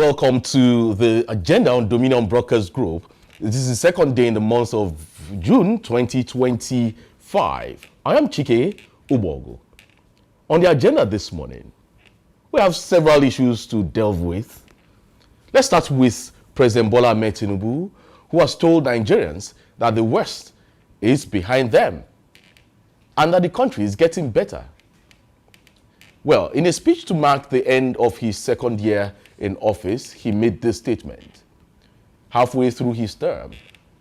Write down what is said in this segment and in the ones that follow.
welcome to the agenda on Dominion Brokers Group. This is the second day in the month of June 2025. I am CHIKE OGBOGBU. On the agenda this morning, we have several issues to delve with. Let's start with President Bola Ahmed Tinubu, who has told Nigerians that the West is behind them and that the country is getting better. Well, in a speech to mark the end of his second year in office, he made this statement. Halfway through his term,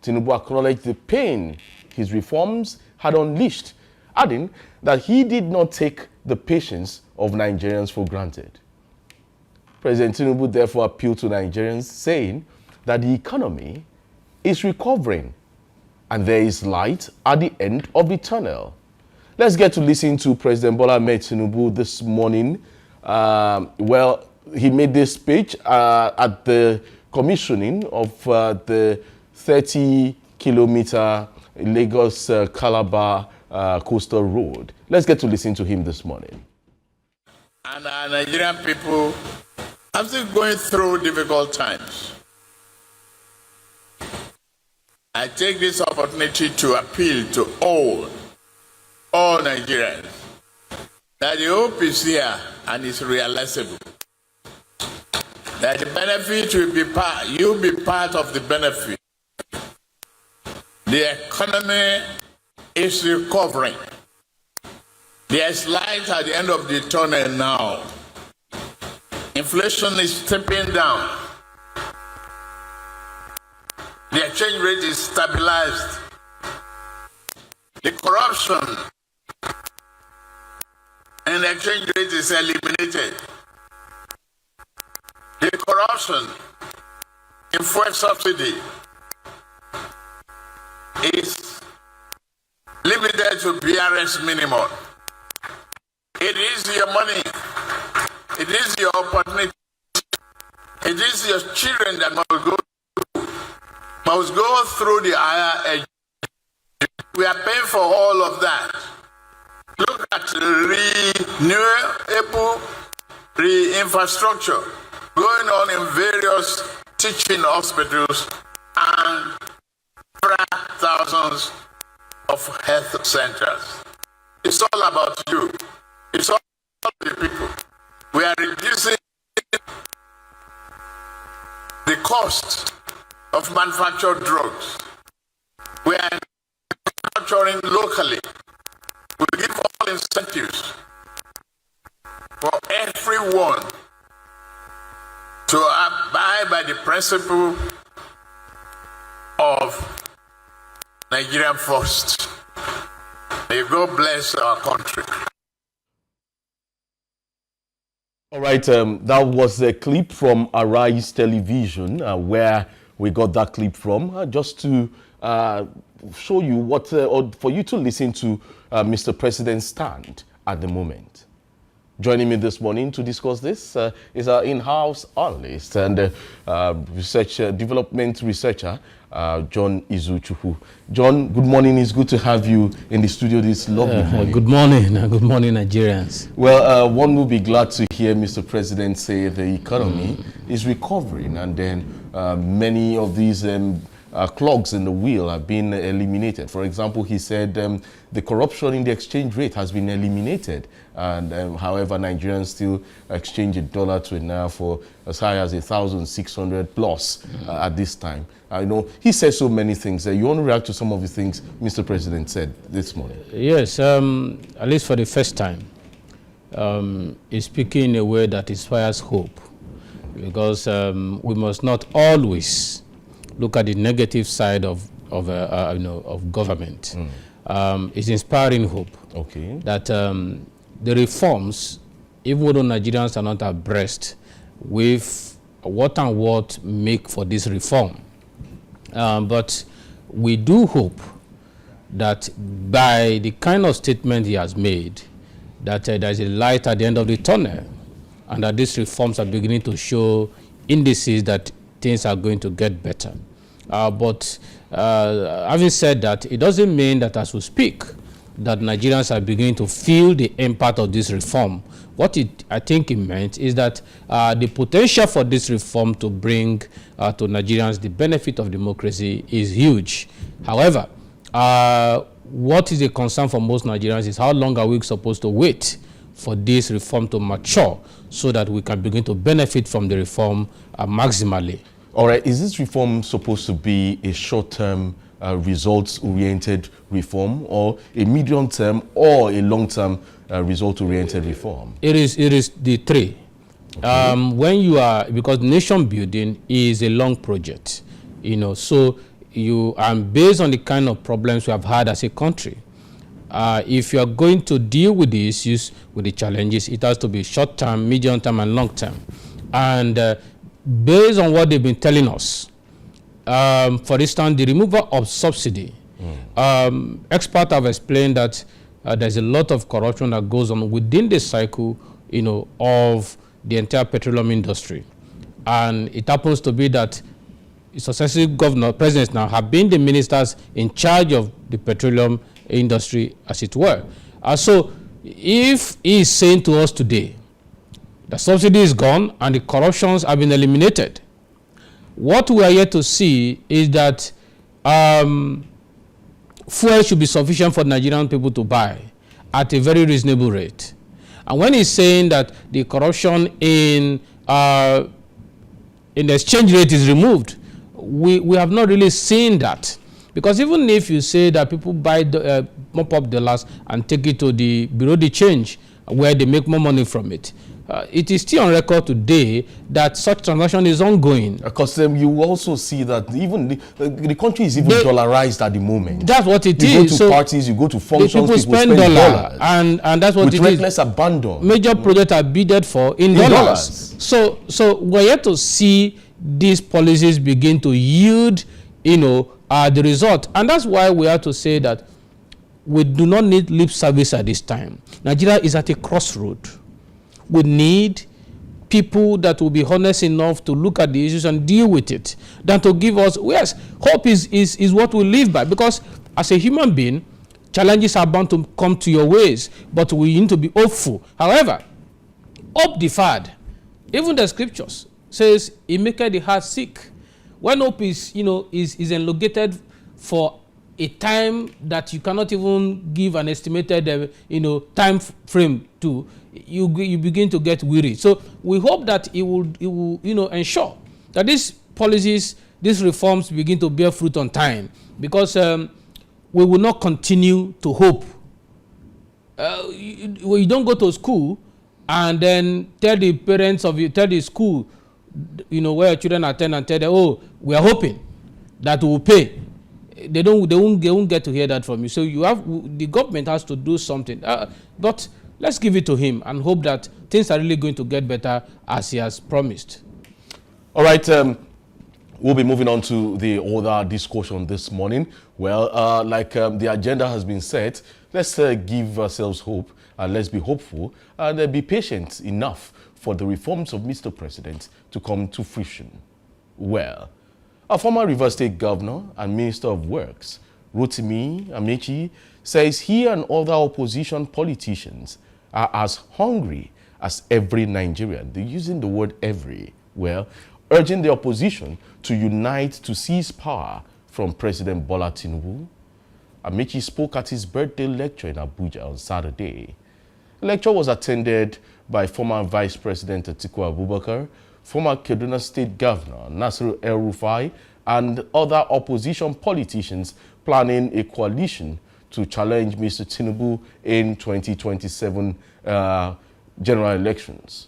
Tinubu acknowledged the pain his reforms had unleashed, adding that he did not take the patience of Nigerians for granted. President Tinubu therefore appealed to Nigerians, saying that the economy is recovering and there is light at the end of the tunnel. Let's get to listen to President Bola Ahmed Tinubu this morning. Well, he made this speech at the commissioning of the 30-kilometer Lagos-Calabar coastal road. Let's get to listen to him this morning. And our Nigerian people are still going through difficult times. I take this opportunity to appeal to all Nigerians that the hope is here and is realizable. That the benefit will be you'll be part of the benefit. The economy is recovering. There's light at the end of the tunnel now. Inflation is stepping down. The exchange rate is stabilized. The corruption and the exchange rate is eliminated. The corruption in fuel subsidy is limited to BRS minimum. It is your money. It is your opportunity. It is your children that must go through the higher education. We are paying for all of that. Look at renewable infrastructure going on in various teaching hospitals and thousands of health centers. It's all about you. It's all about the people. We are reducing the cost of manufactured drugs. We are manufacturing locally. We give all incentives for everyone to abide by the principle of Nigerian first. May God bless our country. All right, that was a clip from Arise Television, where we got that clip from, just to show you what, or for you to listen to Mr. President's stand at the moment. Joining me this morning to discuss this is our in-house analyst and development researcher, John Izuchukwu. John, good morning. It's good to have you in the studio this lovely morning. Good morning. Good morning, Nigerians. Well, one will be glad to hear Mr. President say the economy is recovering, and then many of these clogs in the wheel have been eliminated. For example, he said the corruption in the exchange rate has been eliminated, and however, Nigerians still exchange a dollar to a naira for as high as 1,600 plus at this time. I know he said so many things. You want to react to some of the things Mr. President said this morning? Yes, at least for the first time, he's speaking in a way that inspires hope, because we must not always look at the negative side of government. It's inspiring hope. Okay. That the reforms, even though Nigerians are not abreast with what make for this reform, but we do hope that by the kind of statement he has made, that there's a light at the end of the tunnel, and that these reforms are beginning to show indices that things are going to get better. But having said that, it doesn't mean that as we speak, that Nigerians are beginning to feel the impact of this reform what I think it meant is that the potential for this reform to bring to Nigerians the benefit of democracy is huge. However, what is a concern for most Nigerians is how long are we supposed to wait for this reform to mature so that we can begin to benefit from the reform maximally. All right, is this reform supposed to be a short-term, results-oriented reform, or a medium-term or a long-term result-oriented reform? It is the three. Okay. When you are, because nation building is a long project, so you and based on the kind of problems we have had as a country, if you are going to deal with the issues, with the challenges, it has to be short-term, medium-term, and long-term. And based on what they've been telling us, for instance, the removal of subsidy, experts have explained that there's a lot of corruption that goes on within the cycle, of the entire petroleum industry. And it happens to be that successive presidents now have been the ministers in charge of the petroleum industry, as it were. So if he is saying to us today, the subsidy is gone and the corruptions have been eliminated, what we are yet to see is that fuel should be sufficient for Nigerian people to buy at a very reasonable rate. And when he's saying that the corruption in the exchange rate is removed, we have not really seen that. Because even if you say that people buy mop up dollars and take it to the bureau de change where they make more money from it, it is still on record today that such transaction is ongoing. Because you also see that even the country is even dollarized at the moment. That's what it is. You go to parties, you go to functions, people spend dollars. And that's what with it reckless is. abandon. Major projects are bidded for in dollars. So we're yet to see these policies begin to yield, the result. And that's why we have to say that we do not need lip service at this time. Nigeria is at a crossroad. We need people that will be honest enough to look at the issues and deal with it, than to give us, yes, hope is what we live by. Because as a human being, challenges are bound to come to your ways, but we need to be hopeful. However, hope deferred, even the scriptures says, it maketh the heart sick. When hope is elongated for a time that you cannot even give an estimated, time frame to, you begin to get weary. So we hope that it will ensure that these policies, these reforms begin to bear fruit on time, because we will not continue to hope. You don't go to school and then tell the parents tell the school, where your children attend, and tell them, oh, we are hoping that we will pay. They won't get to hear that from you. So the government has to do something. But let's give it to him and hope that things are really going to get better as he has promised. All right. We'll be moving on to the other discussion this morning. Well, the agenda has been set, let's give ourselves hope, and let's be hopeful, and be patient enough for the reforms of Mr. President to come to fruition. Well, a former Rivers State Governor and Minister of Works, Rotimi Amechi, says he and other opposition politicians are as hungry as every Nigerian. They're using the word every. Well, urging the opposition to unite to seize power from President Bola Tinubu. Amechi spoke at his birthday lecture in Abuja on Saturday. The lecture was attended by former Vice President Atiku Abubakar, former Kaduna State Governor Nasiru El-Rufai, and other opposition politicians planning a coalition to challenge Mr. Tinubu in 2027 general elections.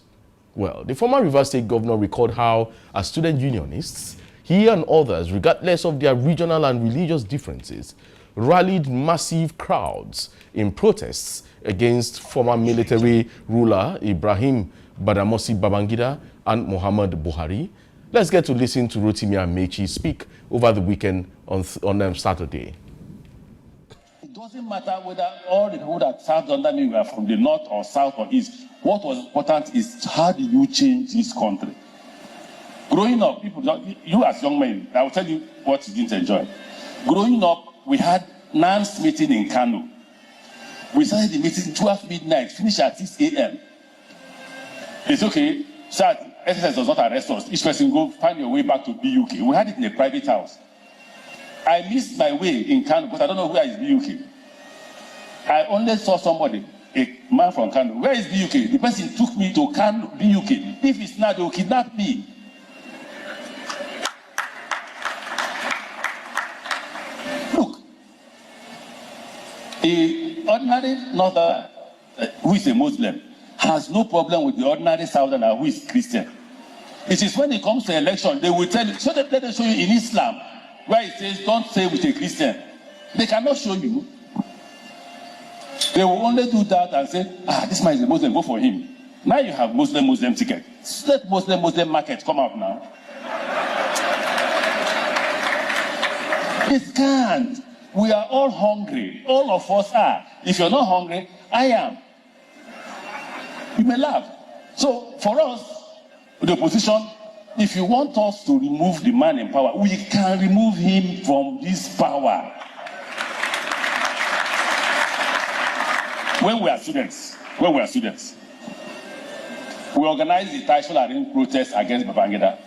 Well, the former Rivers State Governor recalled how, as student unionists, he and others, regardless of their regional and religious differences, rallied massive crowds in protests against former military ruler Ibrahim Badamasi Babangida and Muhammad Buhari. Let's get to listen to Rotimi Amechi speak over the weekend on Saturday. It doesn't matter whether all the people that served under me were from the north or south or east. What was important is, how do you change this country? Growing up, you as young men, I will tell you what you didn't enjoy. Growing up, we had NANS meeting in Kano. We started the meeting 12 midnight, finished at 6 a.m. It's okay. Sir, SSS does not arrest us. Each person go find your way back to BUK. We had it in a private house. I missed my way in Kano because I don't know where is BUK. I only saw somebody, a man from Kano. Where is BUK? The person took me to Kano, BUK. If it's not, they will kidnap me. Look, a ordinary northerner who is a Muslim has no problem with the ordinary southerner who is Christian. It is when it comes to election, they will tell you, so let them show you in Islam, where it says, don't say with a Christian. They cannot show you. They will only do that and say, this man is a Muslim, go for him. Now you have Muslim ticket. Let Muslim market come out now. It can't. We are all hungry. All of us are. If you're not hungry, I am. You may laugh. So for us, the opposition, if you want us to remove the man in power, we can remove him from this power. When we are students, we organized the Taisho Larin protest against Babangida.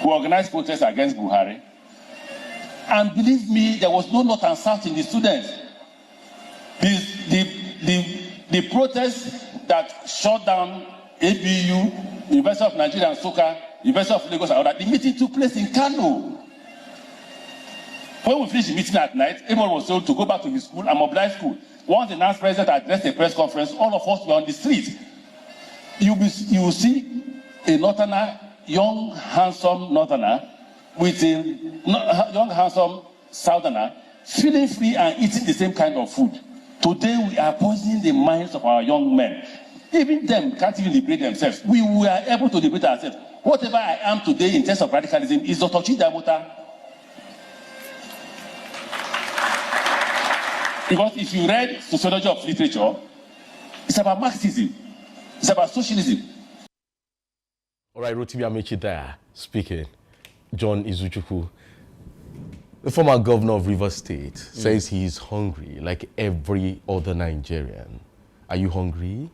We organized protests against Buhari. And believe me, there was no north and south in the students. The protests that shut down ABU, University of Nigeria and Soka, University of Lagos and all that, the meeting took place in Kano. When we finished the meeting at night, everyone was told to go back to his school and mobilize school. Once the NAS president addressed a press conference, all of us were on the street. You will see a northerner, young, handsome northerner, with a young, handsome southerner, feeling free and eating the same kind of food. Today, we are poisoning the minds of our young men. Even them can't even liberate themselves. We were able to liberate ourselves. Whatever I am today in terms of radicalism is Dr. Chidamota. Because if you read sociology of literature, it's about Marxism. It's about socialism. All right, Rotimi Amechi there speaking. John Izuchukwu, the former governor of Rivers State, says he is hungry like every other Nigerian. Are you hungry?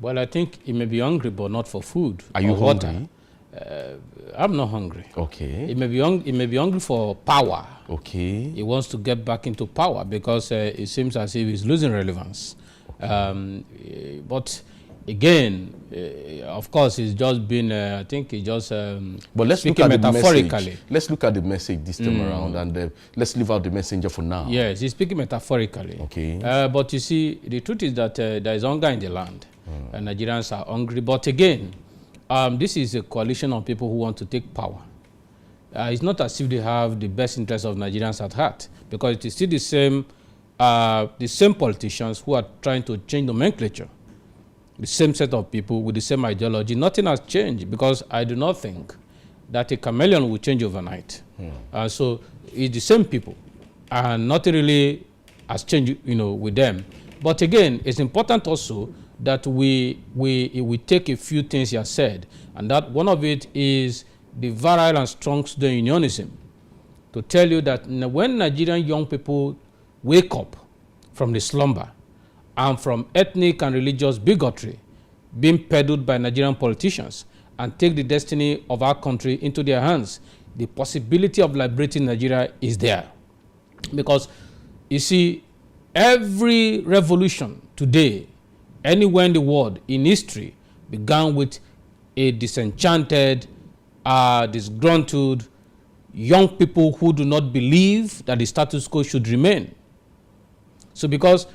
Well, I think he may be hungry, but not for food. Are you hungry? I'm not hungry. Okay. He may be hungry for power. Okay. He wants to get back into power because it seems as if he's losing relevance. Okay. But again, of course, he's just been, I think he just but let's look at metaphorically. The message. Let's look at the message this time around, and let's leave out the messenger for now. Yes, he's speaking metaphorically. Okay. But you see, the truth is that there is hunger in the land, and Nigerians are hungry. But again, this is a coalition of people who want to take power. It's not as if they have the best interests of Nigerians at heart, because it is still the same politicians who are trying to change nomenclature. The same set of people with the same ideology. Nothing has changed, because I do not think that a chameleon will change overnight. So it's the same people, and nothing really has changed, with them. But again, it's important also that we take a few things you have said, and that one of it is the virile and strong student unionism, to tell you that when Nigerian young people wake up from the slumber and from ethnic and religious bigotry being peddled by Nigerian politicians and take the destiny of our country into their hands, the possibility of liberating Nigeria is there. Because, you see, every revolution today, anywhere in the world, in history, began with a disenchanted, disgruntled young people who do not believe that the status quo should remain. So because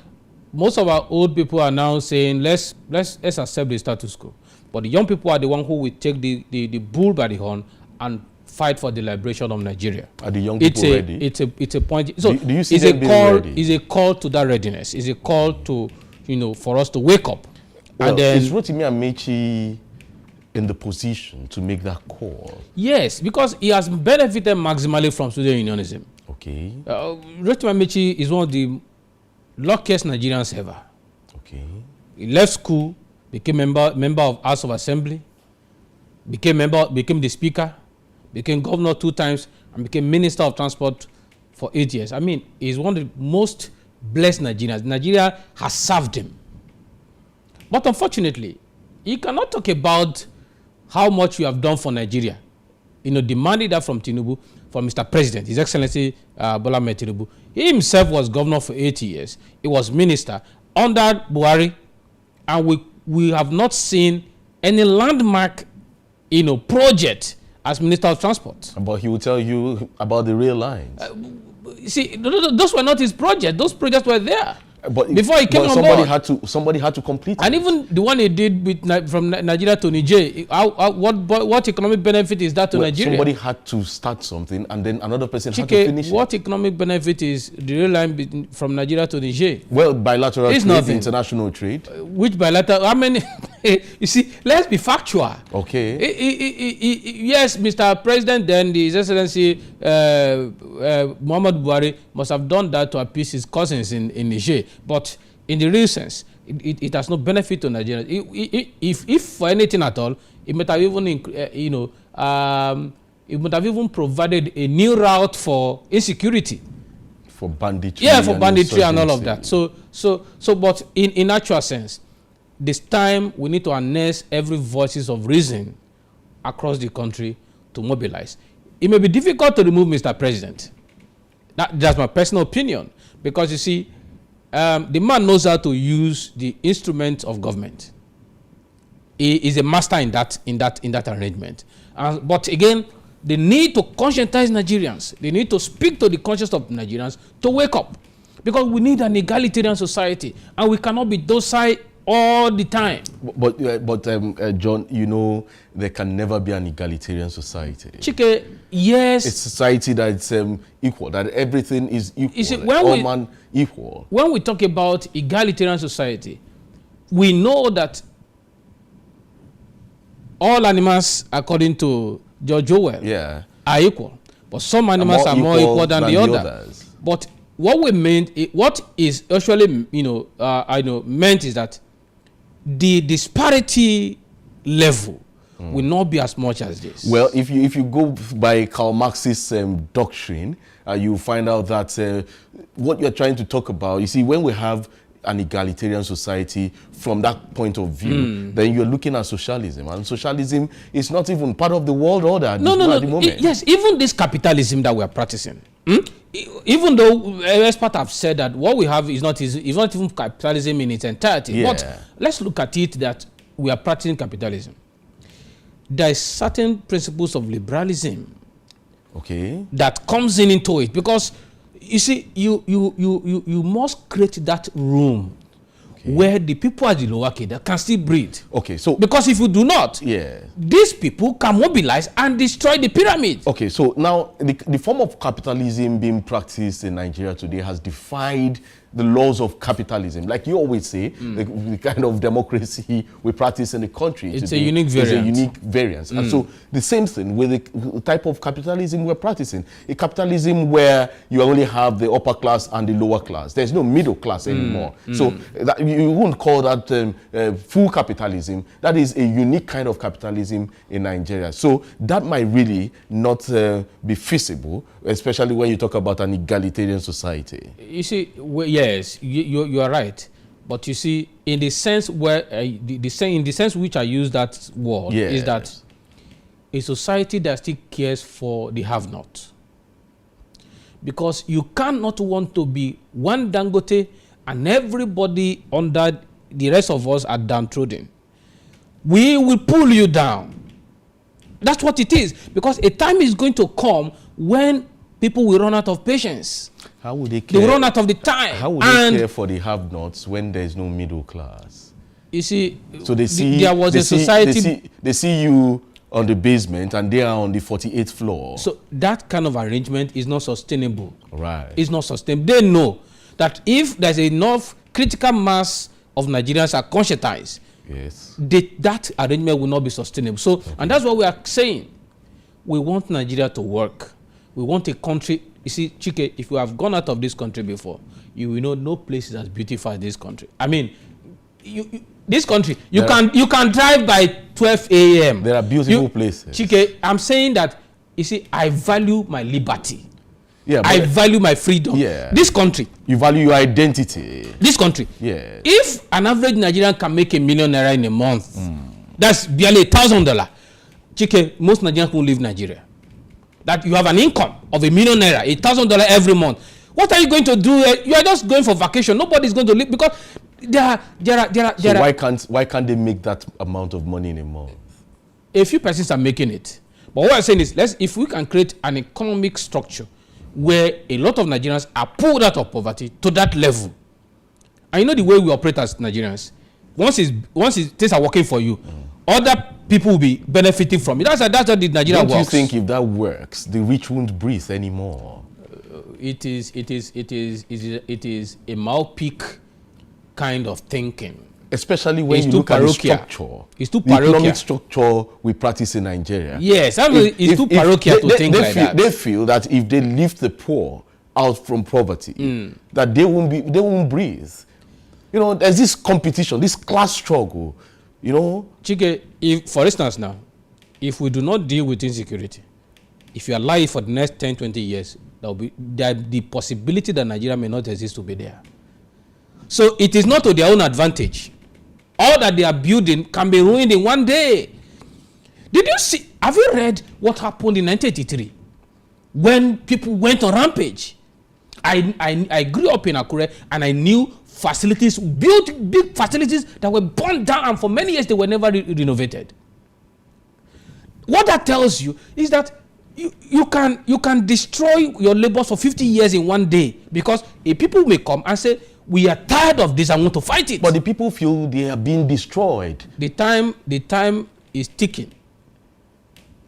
most of our old people are now saying, let's accept the status quo. But the young people are the ones who will take the bull by the horn and fight for the liberation of Nigeria. Are the young people ready? It's a point. So do you see them being ready? It's a call to that readiness. It's a call to, for us to wake up. Well, and then, is Rotimi Amechi in the position to make that call? Yes, because he has benefited maximally from student unionism. Okay. Rotimi Amechi is one of the luckiest Nigerians ever. Okay. He left school, became member of House of Assembly, became the Speaker, became governor 2 times, and became Minister of Transport for 8 years. I mean, he's one of the most blessed Nigerians. Nigeria has served him. But unfortunately, you cannot talk about how much you have done for Nigeria. Demanding that from Tinubu, from Mr. President, His Excellency Bola Ahmed Tinubu. He himself was governor for 8 years. He was minister under Buhari, and we have not seen any landmark, project as Minister of Transport. But he will tell you about the rail lines. See, those were not his projects. Those projects were there. But before he came on board, somebody had to complete it. And even the one he did from Nigeria to Niger, what economic benefit is that to Nigeria? Somebody had to start something, and then another person had to finish what it. economic benefit is the rail line from Nigeria to Niger? Well, bilateral it's trade, nothing. International trade. Which bilateral? How many? You see, let's be factual. Okay. Yes, Mr. President, then His Excellency Muhammad Buhari must have done that to appease his cousins in Niger. But in the real sense, it has no benefit to Nigerians. If for anything at all, it might have even, it might have even provided a new route for insecurity. For banditry. Yeah, for banditry and all of that. But in actual sense, this time we need to harness every voices of reason across the country to mobilize. It may be difficult to remove Mr. President. That's my personal opinion, because you see, the man knows how to use the instruments of government. He is a master in that arrangement. But again, they need to conscientize Nigerians. They need to speak to the conscience of Nigerians to wake up, because we need an egalitarian society, and we cannot be docile all the time. But John, there can never be an egalitarian society. Chike, yes. It's a society that's equal, that everything is equal, You see, all man equal. When we talk about egalitarian society, we know that all animals, according to George Orwell, are equal. But some animals are more equal than the others. But what we meant, what is actually, meant is that the disparity level will not be as much as this. Well, if you go by Karl Marx's doctrine, you find out that what you're trying to talk about, you see, when we have an egalitarian society from that point of view, then you're looking at socialism, and socialism is not even part of the world order at the moment. Yes, even this capitalism that we are practicing, even though experts have said that what we have is not even capitalism in its entirety. Yeah. But let's look at it that we are practicing capitalism. There is certain principles of liberalism, that comes into it, because you see, you must create that room where the people at the lower cadre can still breathe. Okay, so because if you do not, these people can mobilize and destroy the pyramid. Okay, so now the form of capitalism being practiced in Nigeria today has defied the laws of capitalism. Like you always say, the kind of democracy we practice in the country it's today a unique variant. is a unique variance. And so the same thing with the type of capitalism we're practicing. A capitalism where you only have the upper class and the lower class. There's no middle class anymore. So that, you wouldn't call that full capitalism. That is a unique kind of capitalism in Nigeria. So that might really not be feasible, especially when you talk about an egalitarian society. You see, yes, you are right, but you see, in the sense where in the sense which I use that word is that a society that still cares for the have-not, because you cannot want to be one Dangote and everybody under the rest of us are downtrodden. We will pull you down. That's what it is, because a time is going to come when people will run out of patience. How would they care? They will run out of the time. How would they care for the have-nots when there is no middle class? You see, so they see there was a society. They see you on the basement and they are on the 48th floor. So that kind of arrangement is not sustainable. Right. It's not sustainable. They know that if there's enough critical mass of Nigerians are conscientized, that arrangement will not be sustainable. So, and that's what we are saying. We want Nigeria to work. We want a country. You see, Chike, if you have gone out of this country before, you will know no place is as beautiful as this country. I mean, this country, you can drive by 12 a.m. There are beautiful places. Chike, I'm saying that, you see, I value my liberty. Yeah, I value my freedom. Yeah. This country. You value your identity. This country. Yeah. If an average Nigerian can make ₦1 million in a month, That's barely $1,000. Chike, most Nigerians won't leave Nigeria. That you have an income of $1 million naira, $1,000 every month. What are you going to do? You are just going for vacation. Nobody's going to leave because So why can't they make that amount of money in a month? A few persons are making it. But what I'm saying is, if we can create an economic structure where a lot of Nigerians are pulled out of poverty to that level. And you know the way we operate as Nigerians. Once things are working for you, other people will be benefiting from it. That's how the Nigeria works. Don't you think if that works, the rich won't breathe anymore? It is a myopic kind of thinking. Especially when you look at the structure. It's too the parochial. economic structure we practice in Nigeria. Yes, it's too parochial to think like that. They feel that if they lift the poor out from poverty, that they won't breathe. You know, there's this competition, this class struggle, you know. Chike, if, for instance now, if we do not deal with insecurity, if you are alive for the next 10, 20 years, the possibility that Nigeria may not exist to be there. So it is not to their own advantage. All that they are building can be ruined in one day. Have you read what happened in 1983 when people went on rampage? I grew up in Akure and I knew facilities, built big facilities that were burned down, and for many years they were never renovated. What that tells you is that you can destroy your labors for 50 years in one day, because people may come and say, we are tired of this, I want to fight it. But the people feel they are being destroyed. The time is ticking.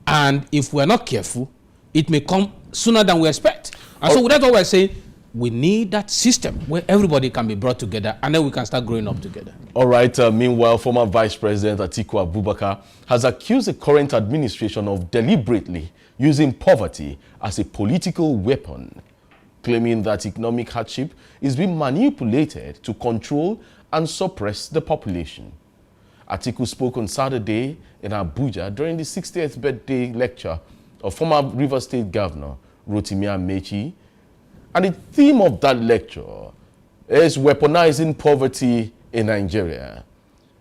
And if we're not careful, it may come sooner than we expect. And so that's what we're saying. We need that system where everybody can be brought together, and then we can start growing up together. All right. Meanwhile, former Vice President Atiku Abubakar has accused the current administration of deliberately using poverty as a political weapon, claiming that economic hardship is being manipulated to control and suppress the population. Atiku spoke on Saturday in Abuja during the 60th birthday lecture of former Rivers State Governor Rotimi Amechi. And the theme of that lecture is weaponizing poverty in Nigeria.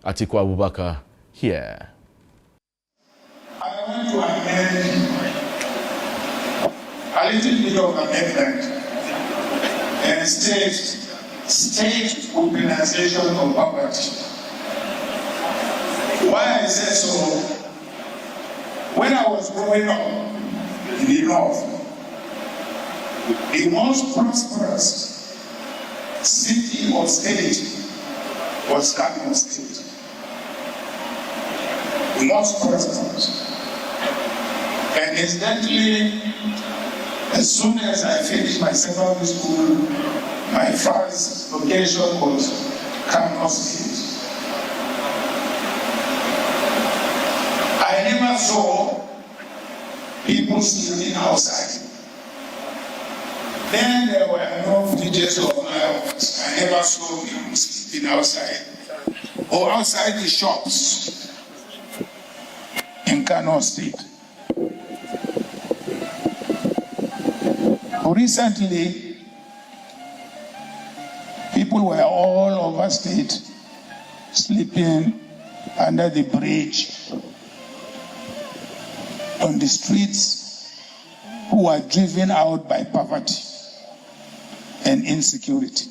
Atiku Abubakar here. I want to amend a little bit of amendment and state organization of poverty. Why I say so? When I was growing up in the north, the most prosperous city or state was Kano State. The most prosperous. And incidentally, as soon as I finished my secondary school, my first location was Kano State. I never saw people sleeping outside. Then there were no villages of flyover. I never saw people sleeping outside or outside the shops in Kano State. Recently, people were all over state sleeping under the bridge, on the streets, who are driven out by poverty and insecurity.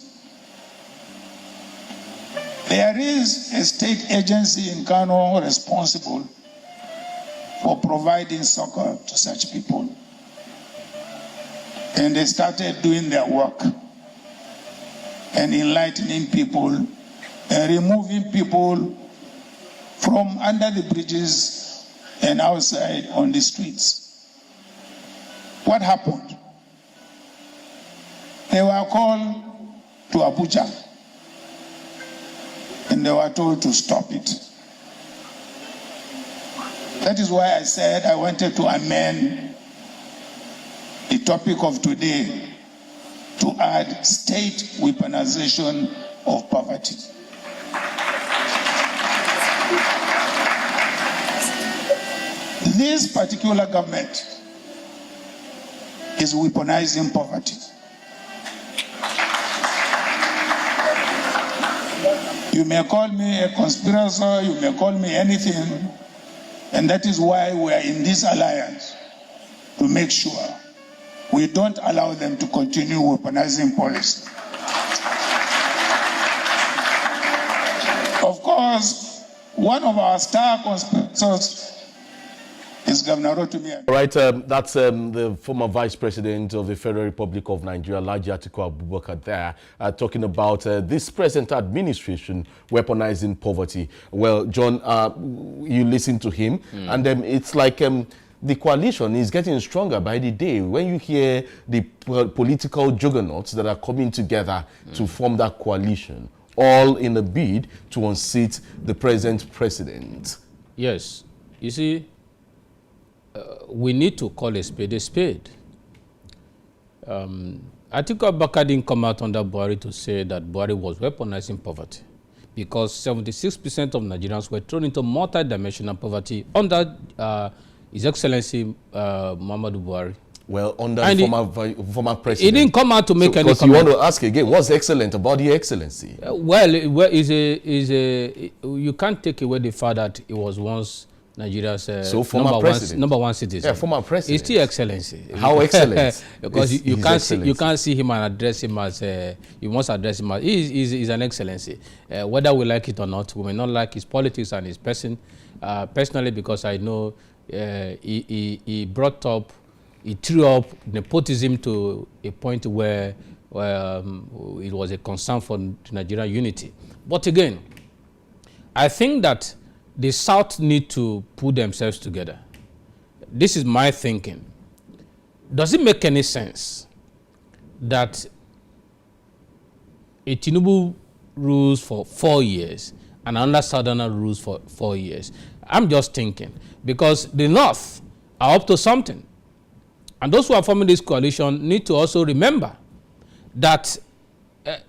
There is a state agency in Kano responsible for providing succor to such people. And they started doing their work and enlightening people and removing people from under the bridges and outside on the streets. What happened? They were called to Abuja and they were told to stop it. That is why I said I wanted to amend the topic of today to add state weaponization of poverty. This particular government is weaponizing poverty. You may call me a conspirator, you may call me anything, and that is why we are in this alliance, to make sure we don't allow them to continue weaponizing policy. Of course, one of our star conspirators is Governor Rotimi. All right, that's the former Vice President of the Federal Republic of Nigeria, Alhaji Atiku Abubakar there, talking about this present administration weaponizing poverty. Well, John, you listen to him, and it's like the coalition is getting stronger by the day. When you hear the political juggernauts that are coming together to form that coalition, all in a bid to unseat the present president. Yes. You see, we need to call a spade a spade. Atiku Abubakar didn't come out under Buhari to say that Buhari was weaponizing poverty, because 76% of Nigerians were thrown into multi-dimensional poverty under His Excellency Muhammadu Buhari. Well, under the former president. He didn't come out to make any comment. Because you want to ask again, what's excellent about the excellency? You can't take away the fact that he was once Nigeria's number one citizen. Yeah, former president. It's still excellency. How excellent? Because you can't see him and address him as you must address him as he's an excellency. Whether we like it or not, we may not like his politics and his person. Personally, because I know he threw up nepotism to a point where it was a concern for Nigerian unity. But again, I think that the South need to put themselves together. This is my thinking. Does it make any sense that a Tinubu rules for 4 years and another Southerner rules for 4 years? I'm just thinking, because the North are up to something. And those who are forming this coalition need to also remember that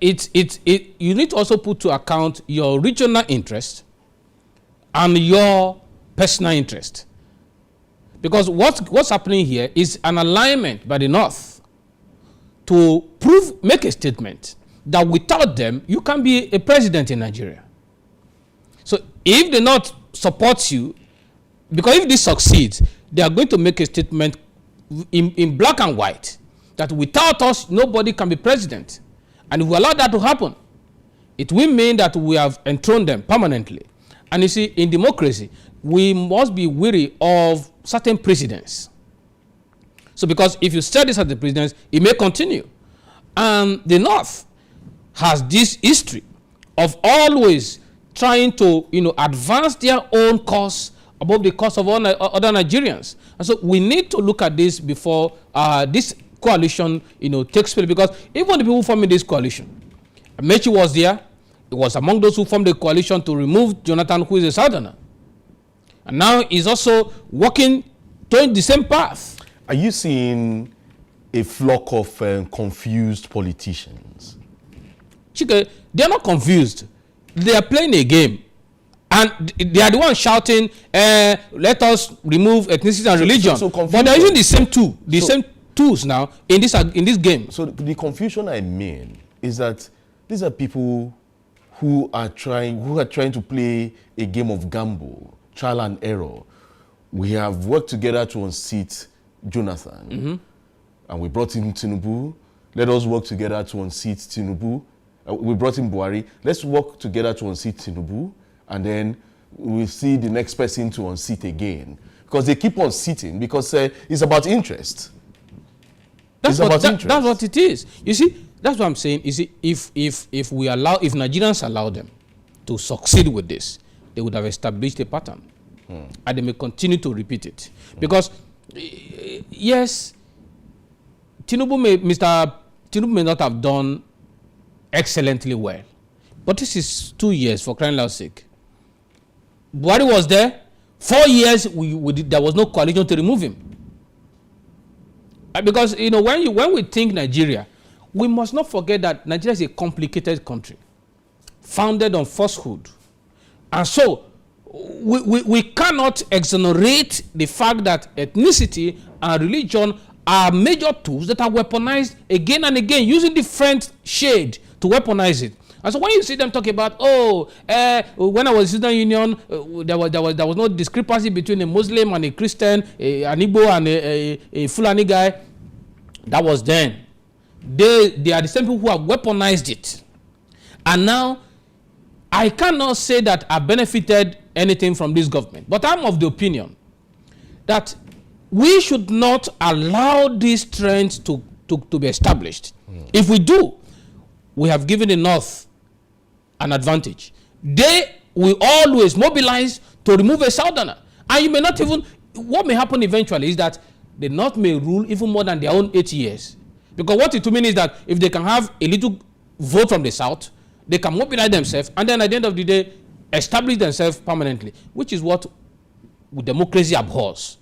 you need to also put to account your regional interest and your personal interest. Because what's happening here is an alignment by the North to make a statement that without them, you can't be a president in Nigeria. So if the North supports you, because if this succeeds, they are going to make a statement in black and white that without us, nobody can be president. And if we allow that to happen, it will mean that we have enthroned them permanently. And you see, in democracy, we must be wary of certain precedents. So because if you set this as the precedents, it may continue. And the North has this history of always trying to advance their own cause above the cause of all other Nigerians. And so we need to look at this before this coalition takes place, because even the people forming this coalition, Mechi was there. He was among those who formed the coalition to remove Jonathan, who is a Southerner. And now he's also working toward the same path. Are you seeing a flock of confused politicians? Chike, they're not confused. They are playing a game. And they are the ones shouting, let us remove ethnicity and religion. But they're using the same tools now in this game. So the confusion I mean is that these are people who are trying to play a game of gamble, trial and error. We have worked together to unseat Jonathan, and we brought in Tinubu. Let us work together to unseat Tinubu. We brought in Buhari. Let's work together to unseat Tinubu, and then we'll see the next person to unseat again. Because they keep on sitting, because it's about interest. That's what it is. You see, that's what I'm saying. You see, if Nigerians allow them to succeed with this, they would have established a pattern. And they may continue to repeat it. Because, yes, Mr. Tinubu may not have done excellently well. But this is 2 years, for crying out sake. Buhari was there. 4 years, there was no coalition to remove him. Because, when we think Nigeria, we must not forget that Nigeria is a complicated country, founded on falsehood. And so, we cannot exonerate the fact that ethnicity and religion are major tools that are weaponized again and again, using different shade to weaponize it. And so when you see them talk about, when I was in the Student Union, there was no discrepancy between a Muslim and a Christian, an Igbo and a Fulani guy, that was then. They are the same people who have weaponized it. And now, I cannot say that I benefited anything from this government, but I'm of the opinion that we should not allow these trends to be established. If we do, we have given the North an advantage. They will always mobilize to remove a Southerner. And you may not even, what may happen eventually is that the North may rule even more than their own 8 years. Because what it will mean is that if they can have a little vote from the South, they can mobilize themselves, and then at the end of the day, establish themselves permanently, which is what democracy abhors.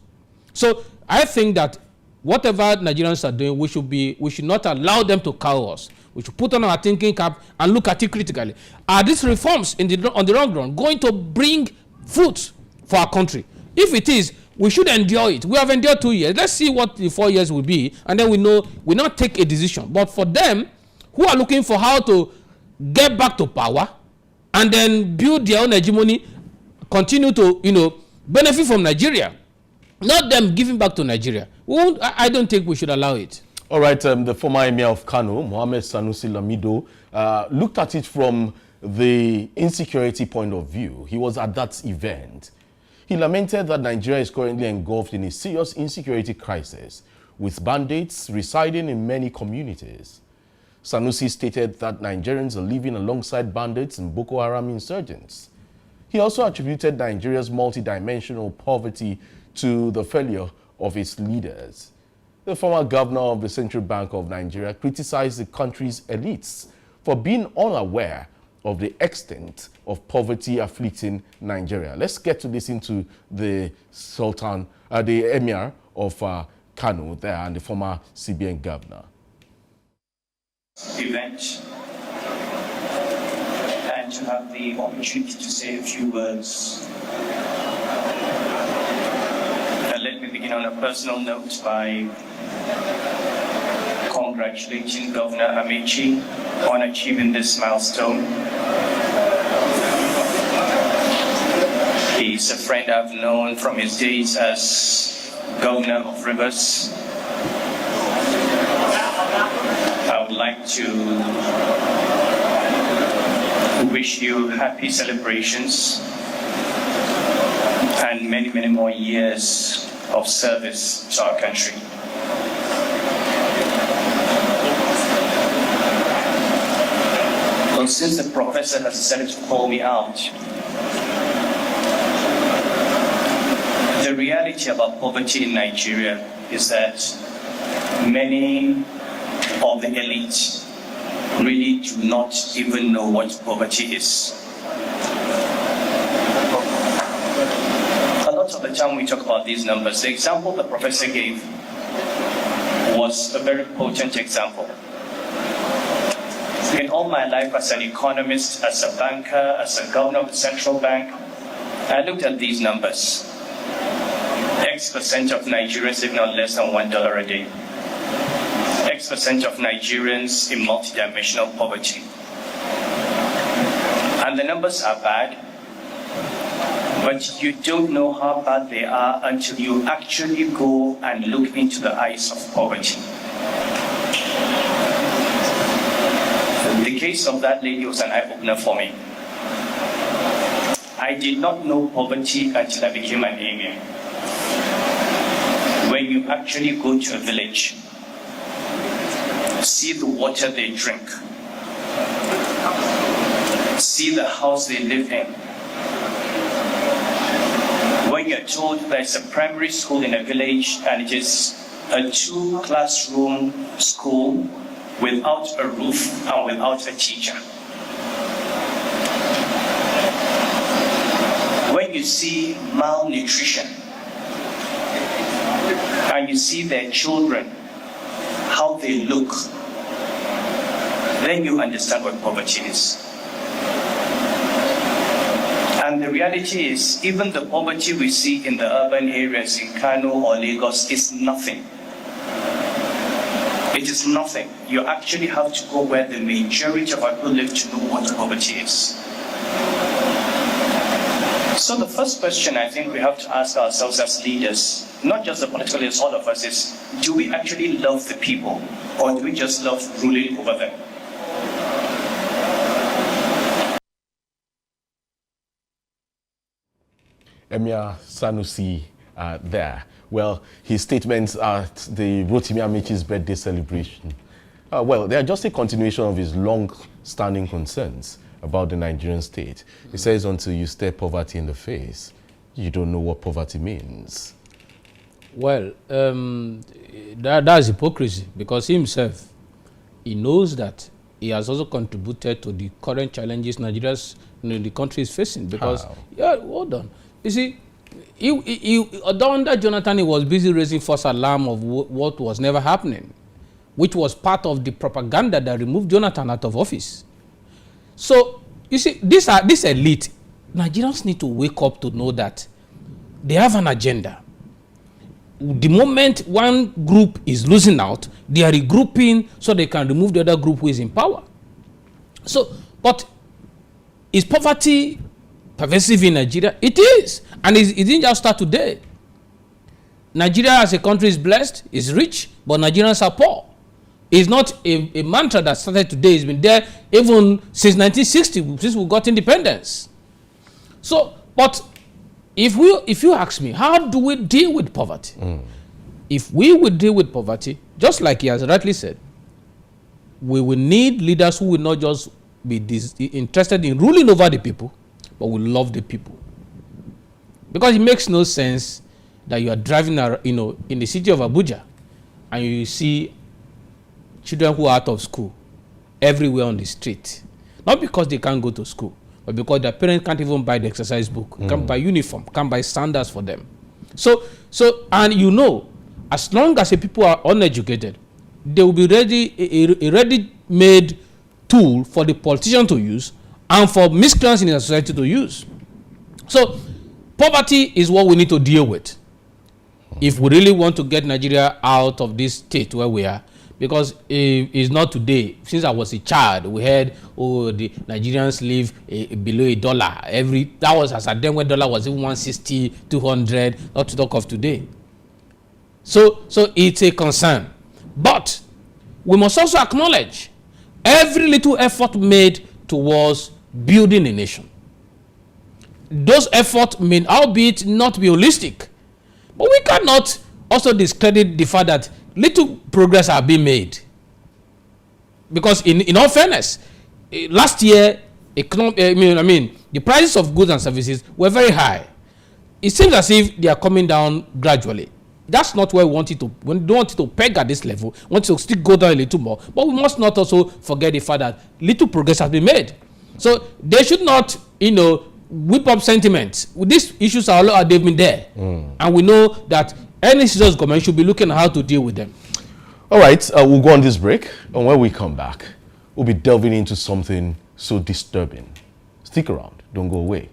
So I think that whatever Nigerians are doing, we should not allow them to cow us. We should put on our thinking cap and look at it critically. Are these reforms on the long run going to bring fruit for our country? If it is, we should endure it. We have endured 2 years. Let's see what the 4 years will be, and then we not take a decision. But for them who are looking for how to get back to power and then build their own hegemony, continue to benefit from Nigeria, not them giving back to Nigeria, I don't think we should allow it. All right, the former Emir of Kano, Mohammed Sanusi Lamido, looked at it from the insecurity point of view. He was at that event. He lamented that Nigeria is currently engulfed in a serious insecurity crisis, with bandits residing in many communities. Sanusi stated that Nigerians are living alongside bandits and Boko Haram insurgents. He also attributed Nigeria's multidimensional poverty to the failure of its leaders. The former governor of the Central Bank of Nigeria criticized the country's elites for being unaware of the extent of poverty afflicting Nigeria. Let's get to listen to the the Emir of Kano there and the former CBN governor. Event and to have the opportunity to say a few words. Let me begin on a personal note by congratulating Governor Amici on achieving this milestone. He's a friend I've known from his days as Governor of Rivers. I would like to wish you happy celebrations and many, many more years of service to our country. Well, since the professor has decided to call me out, the reality about poverty in Nigeria is that many of the elite really do not even know what poverty is. A lot of the time we talk about these numbers. The example the professor gave was a very potent example. In all my life as an economist, as a banker, as a governor of the central bank, I looked at these numbers. X% of Nigerians live on less than $1 a day. X% of Nigerians in multidimensional poverty. And the numbers are bad, but you don't know how bad they are until you actually go and look into the eyes of poverty. The case of that lady was an eye-opener for me. I did not know poverty until I became an emir. When you actually go to a village, see the water they drink, see the house they live in. When you're told there's a primary school in a village and it is a 2-classroom school without a roof and without a teacher. When you see malnutrition and you see their children, how they look, then you understand what poverty is. And the reality is, even the poverty we see in the urban areas in Kano or Lagos is nothing It is nothing. You actually have to go where the majority of our people live to know what poverty is. So the first question I think we have to ask ourselves as leaders, not just the political leaders, all of us, is do we actually love the people, or do we just love ruling over them? Emir Sanusi there. Well, his statements at the Rotimi Amaechi's birthday celebration, well, they are just a continuation of his long-standing concerns about the Nigerian state. He says, until you stare poverty in the face, you don't know what poverty means. Well, that's hypocrisy, because he himself, he knows that he has also contributed to the current challenges Nigeria's, the country is facing. Because, yeah, hold on. You see, under Jonathan, he was busy raising false alarm of what was never happening, which was part of the propaganda that removed Jonathan out of office. So, you see, this elite, Nigerians need to wake up to know that they have an agenda. The moment one group is losing out, they are regrouping so they can remove the other group who is in power. So, but is poverty pervasive in Nigeria? It is. And it didn't just start today. Nigeria as a country is blessed, is rich, but Nigerians are poor. It's not a mantra that started today. It's been there even since 1960, since we got independence. So, but if you ask me, how do we deal with poverty? If we would deal with poverty, just like he has rightly said, we will need leaders who will not just be interested in ruling over the people, but will love the people. Because it makes no sense that you are driving, in the city of Abuja, and you see children who are out of school everywhere on the street. Not because they can't go to school, but because their parents can't even buy the exercise book, can't buy uniform, can't buy sandals for them. So, and as long as the people are uneducated, there will be a ready-made tool for the politician to use and for miscreants in the society to use. So, poverty is what we need to deal with if we really want to get Nigeria out of this state where we are. Because it's not today. Since I was a child, we heard, the Nigerians live below $1. That was as at then when dollar was even 160, 200, not to talk of today. So it's a concern. But we must also acknowledge every little effort made towards building a nation. Those efforts may, albeit not be holistic, but we cannot also discredit the fact that little progress have been made. Because in all fairness, last year, the prices of goods and services were very high. It seems as if they are coming down gradually. That's not where we want it to. We don't want it to peg at this level. We want it to still go down a little more. But we must not also forget the fact that little progress has been made. So they should not, whip up sentiments. These issues they've been there. And we know that any serious government should be looking at how to deal with them. All right, we'll go on this break. And when we come back, we'll be delving into something so disturbing. Stick around. Don't go away.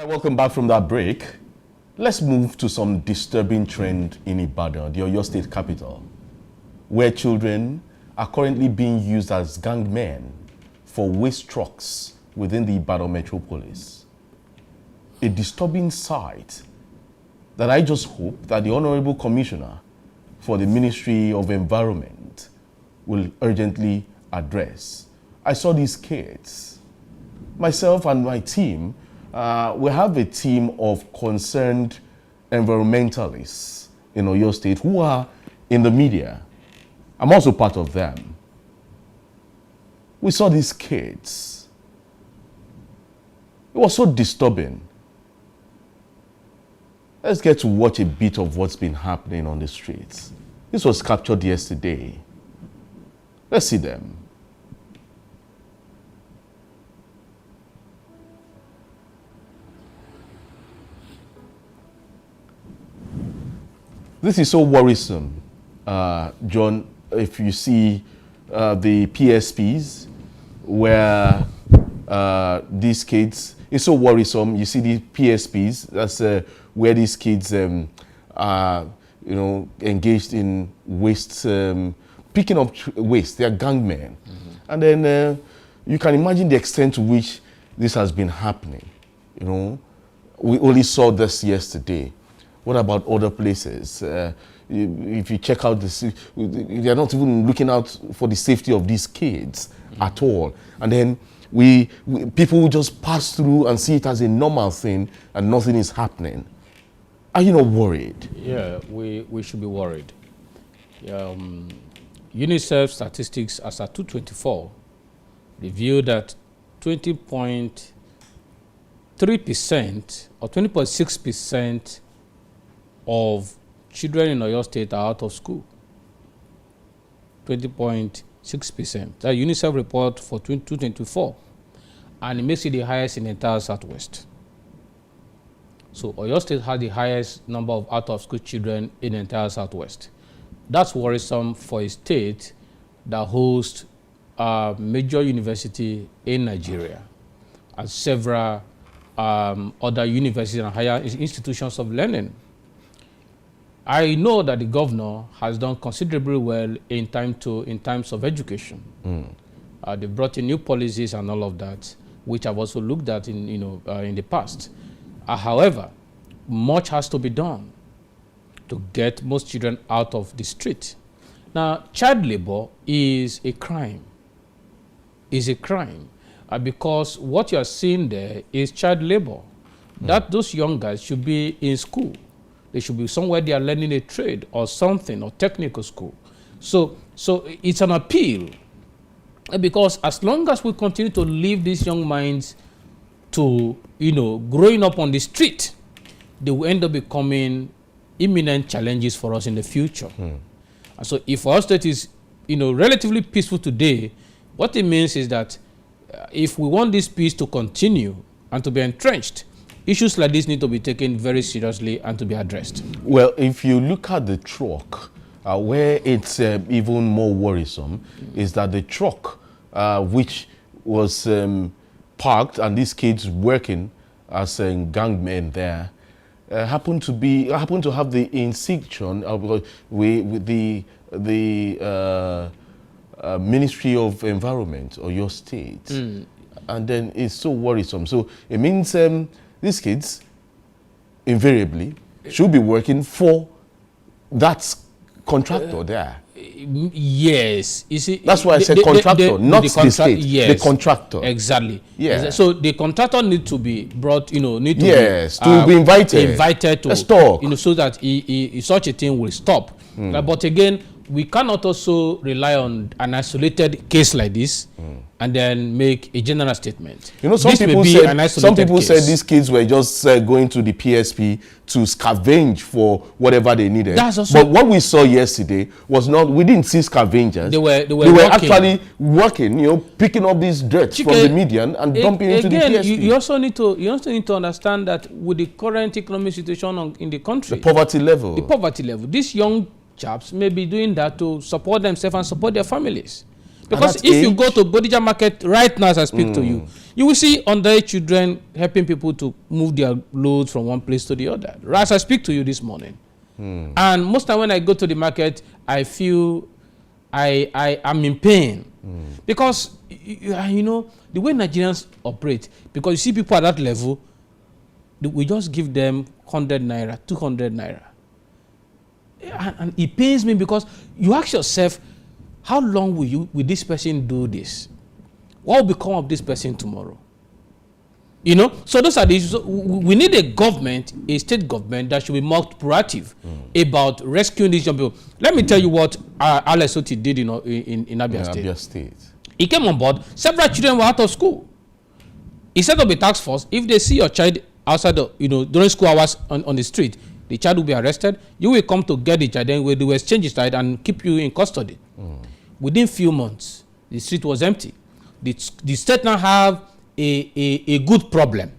Welcome back from that break. Let's move to some disturbing trend in Ibadan, the Oyo State capital, where children are currently being used as gangmen for waste trucks within the Ibadan metropolis. A disturbing sight that I just hope that the Honorable Commissioner for the Ministry of Environment will urgently address. I saw these kids. Myself and my team, we have a team of concerned environmentalists in Oyo State who are in the media. I'm also part of them. We saw these kids. It was so disturbing. Let's get to watch a bit of what's been happening on the streets. This was captured yesterday. Let's see them. This is so worrisome, John, if you see the PSPs where these kids, it's so worrisome. You see the PSPs, that's where these kids are, engaged in waste, picking up waste. They are gangmen. And then you can imagine the extent to which this has been happening. We only saw this yesterday. What about other places? If you check out they are not even looking out for the safety of these kids at all. And then people will just pass through and see it as a normal thing and nothing is happening. Are you not worried? Yeah, we should be worried. UNICEF statistics as at 2024 revealed that 20.3% or 20.6% of children in Oyo State are out of school. 20.6%. That UNICEF report for 2024, and it makes it the highest in the entire Southwest. So Oyo State has the highest number of out-of-school children in the entire Southwest. That's worrisome for a state that hosts a major university in Nigeria and several other universities and higher institutions of learning. I know that the governor has done considerably well in terms of education. They brought in new policies and all of that, which I've also looked at in the past. However, much has to be done to get most children out of the street. Now, child labor is a crime. Because what you are seeing there is child labor. That those young guys should be in school. They should be somewhere they are learning a trade or something, or technical school. So it's an appeal, because as long as we continue to leave these young minds to, growing up on the street, they will end up becoming imminent challenges for us in the future. And so if our state is, relatively peaceful today, what it means is that if we want this peace to continue and to be entrenched, issues like this need to be taken very seriously and to be addressed. Well, if you look at the truck, where it's even more worrisome is that the truck, which was parked and these kids working as gangmen there, happened to have the insignia with the Ministry of Environment or your state, and then it's so worrisome. So it means these kids invariably should be working for that contractor there. Yes, you see, that's why I said contractor, not the state. Yes, the contractor. Exactly. Yeah. So the contractor need to be brought. Need to be invited to. Let's talk. So that such a thing will stop. But again, we cannot also rely on an isolated case like this and then make a general statement. Some people said these kids were just going to the PSP to scavenge for whatever they needed. But what we saw yesterday was not, we didn't see scavengers. They were actually working, picking up these dirt from the median and dumping into the PSP. You also need to understand that with the current economic situation in the country, the poverty level, these young chaps may be doing that to support themselves and support their families. Because if you go to Bodija market right now as I speak to you, you will see underage children helping people to move their loads from one place to the other. As I speak to you this morning. And most time when I go to the market, I feel I am in pain. Because, the way Nigerians operate, because you see people at that level, we just give them 100 naira, 200 naira. And it pains me because you ask yourself, how long will this person do this? What will become of this person tomorrow? So those are the issues. So we need a government, a state government that should be more proactive about rescuing these young people. Let me tell you what Alex Oti did in Abia State. He came on board. Several children were out of school. He set up a task force. If they see your child outside, during school hours on the street, the child will be arrested. You will come to get the child, then we will exchange the child and keep you in custody. Within few months, the street was empty. The state now have a good problem.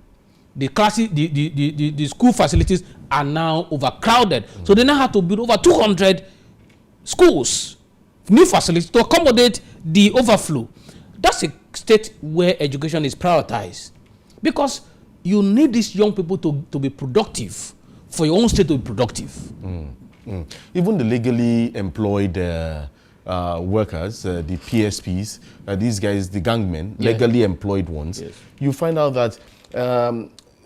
The classes, the school facilities are now overcrowded. So they now have to build over 200 schools, new facilities to accommodate the overflow. That's a state where education is prioritized, because you need these young people to be productive, for your own state to be productive. Even the legally employed workers, the PSPs, these guys, the gangmen, legally employed ones, you find out that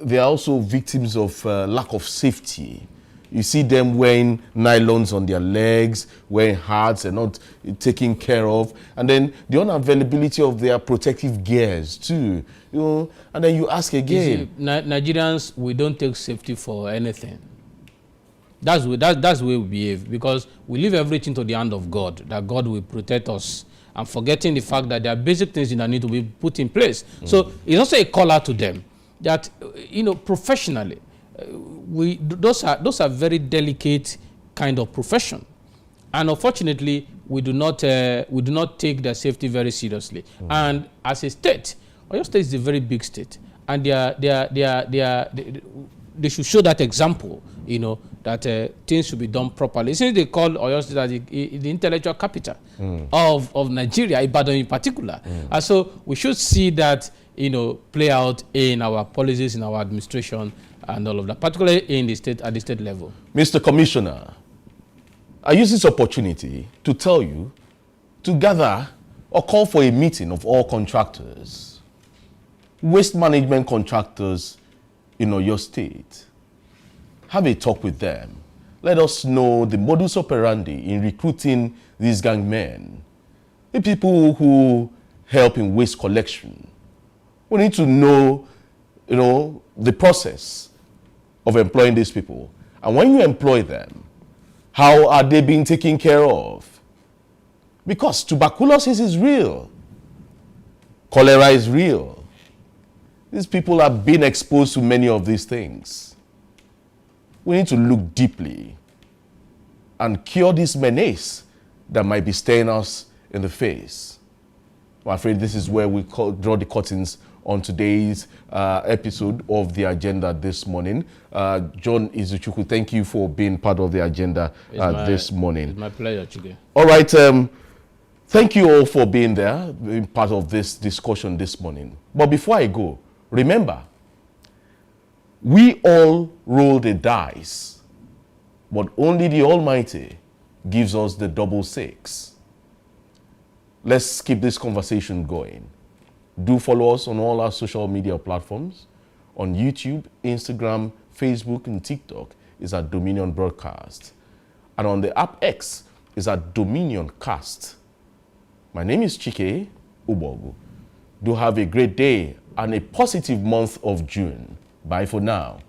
they are also victims of lack of safety. You see them wearing nylons on their legs, wearing hats and not taken care of. And then the unavailability of their protective gears too. You know, and then you ask again. You see, Nigerians, we don't take safety for anything. That's the way we behave, because we leave everything to the hand of God, that God will protect us, and forgetting the fact that there are basic things that need to be put in place. So it's also a call out to them that, you know, professionally, those are very delicate kind of profession, and unfortunately we do not take their safety very seriously. And as a state, Oyo State is a very big state, and they should show that example, you know, that things should be done properly. Since they call Oyo State as the intellectual capital of Nigeria, Ibadan in particular, and so we should see that, you know, play out in our policies, in our administration, and all of that, particularly in the state, at the state level. Mr. Commissioner, I use this opportunity to tell you to gather or call for a meeting of all contractors, waste management contractors in your state. Have a talk with them. Let us know the modus operandi in recruiting these gang men, the people who help in waste collection. We need to know, you know, the process of employing these people. And when you employ them, how are they being taken care of? Because tuberculosis is real. Cholera is real. These people have been exposed to many of these things. We need to look deeply and cure this menace that might be staring us in the face. I'm afraid this is where we draw the curtains on today's episode of The Agenda this morning. John Izuchukwu, thank you for being part of The Agenda this morning. It's my pleasure, Chige. All right. Thank you all for being there, being part of this discussion this morning. But before I go, remember, we all roll the dice, but only the Almighty gives us the double six. Let's keep this conversation going. Do follow us on all our social media platforms. On YouTube, Instagram, Facebook, and TikTok is at Dominion Broadcast. And on the app X is at Dominion Cast. My name is CHIKE OGBOGBU. Do have a great day and a positive month of June. Bye for now.